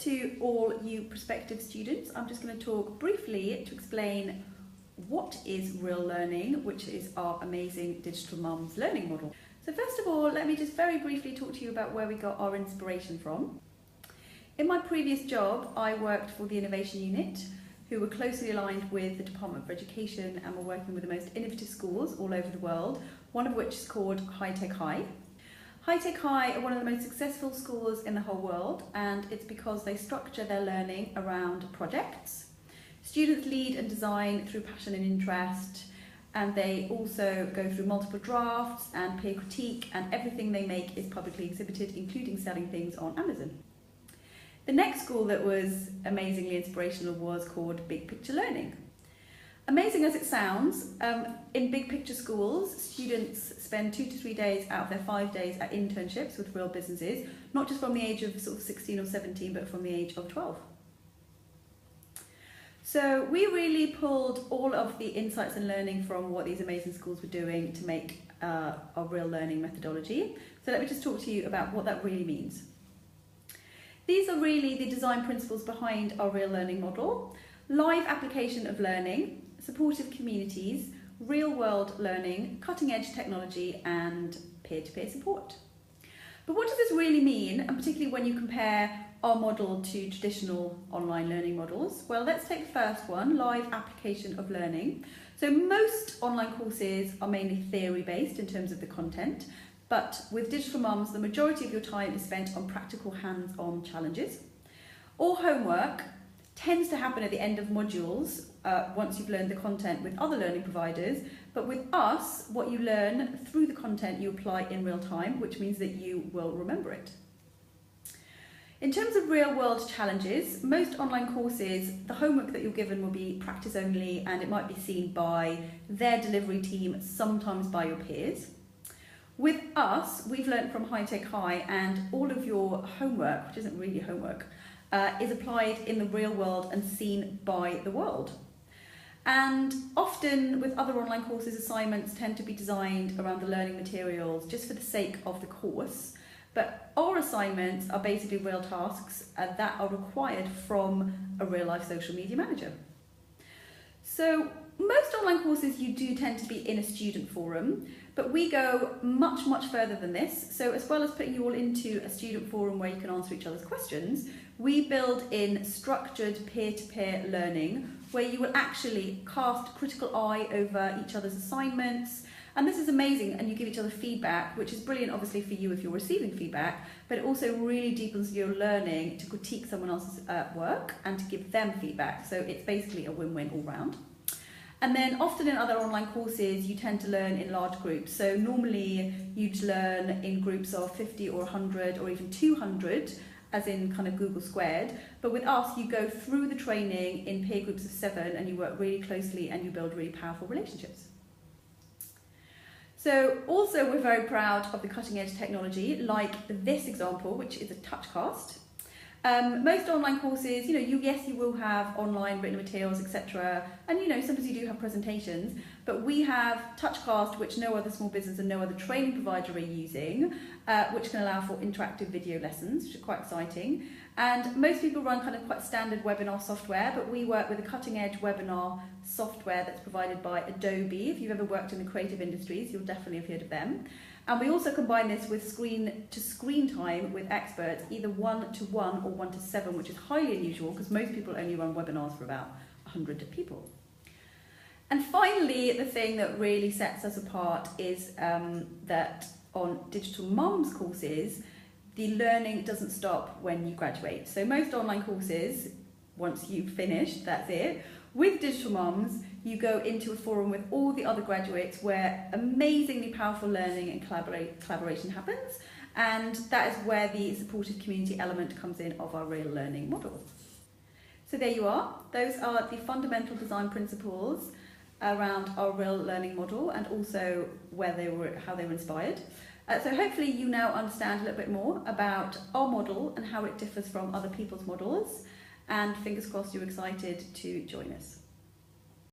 to all you prospective students. I'm just going to talk briefly to explain what is Real Learning, which is our amazing Digital Mums learning model. So first of all, let me just very briefly talk to you about where we got our inspiration from. In my previous job, I worked for the Innovation Unit, who were closely aligned with the Department for Education and were working with the most innovative schools all over the world, one of which is called High Tech High. High Tech High are one of the most successful schools in the whole world, and it's because they structure their learning around projects. Students lead and design through passion and interest, and they also go through multiple drafts and peer critique, and everything they make is publicly exhibited, including selling things on Amazon. The next school that was amazingly inspirational was called Big Picture Learning. Amazing as it sounds, in big picture schools, students spend 2 to 3 days out of their 5 days at internships with real businesses, not just from the age of sort of 16 or 17, but from the age of 12. So we really pulled all of the insights and learning from what these amazing schools were doing to make our Real Learning methodology. So let me just talk to you about what that really means. These are really the design principles behind our Real Learning model: live application of learning, supportive communities, real-world learning, cutting-edge technology, and peer-to-peer support. But what does this really mean, and particularly when you compare our model to traditional online learning models? Well, let's take the first one, live application of learning. So most online courses are mainly theory-based in terms of the content, but with Digital Mums, the majority of your time is spent on practical hands-on challenges. All homework tends to happen at the end of modules once you've learned the content with other learning providers, but with us, what you learn through the content you apply in real time, which means that you will remember it. In terms of real-world challenges, most online courses, the homework that you're given will be practice only, and it might be seen by their delivery team, sometimes by your peers. With us, we've learned from High Tech High, and all of your homework, which isn't really homework, is applied in the real world and seen by the world. And often with other online courses, assignments tend to be designed around the learning materials just for the sake of the course. But our assignments are basically real tasks that are required from a real life social media manager. So most online courses you do tend to be in a student forum, but we go much, much further than this. So as well as putting you all into a student forum where you can answer each other's questions, we build in structured peer-to-peer learning where you will actually cast critical eye over each other's assignments. And this is amazing, and you give each other feedback, which is brilliant obviously for you if you're receiving feedback, but it also really deepens your learning to critique someone else's work and to give them feedback. So it's basically a win-win all round. And then often in other online courses, you tend to learn in large groups. So normally you'd learn in groups of 50 or 100 or even 200, as in kind of Google Squared. But with us, you go through the training in peer groups of 7 and you work really closely and you build really powerful relationships. So also we're very proud of the cutting edge technology, like this example, which is a TouchCast. Most online courses, yes, you will have online written materials, etc. And sometimes you do have presentations, but we have TouchCast, which no other small business and no other training provider are using, which can allow for interactive video lessons, which are quite exciting. And most people run kind of quite standard webinar software, but we work with a cutting edge webinar software that's provided by Adobe. If you've ever worked in the creative industries, you'll definitely have heard of them. And we also combine this with screen-to-screen time with experts, either 1-to-1 or 1-to-7, which is highly unusual because most people only run webinars for about 100 people. And finally, the thing that really sets us apart is that on Digital Mums courses, the learning doesn't stop when you graduate. So most online courses, once you've finished, that's it. With Digital Mums, you go into a forum with all the other graduates where amazingly powerful learning and collaboration happens. And that is where the supportive community element comes in of our Real Learning model. So there you are. Those are the fundamental design principles around our Real Learning model and also how they were inspired. So hopefully you now understand a little bit more about our model and how it differs from other people's models. And fingers crossed you're excited to join us.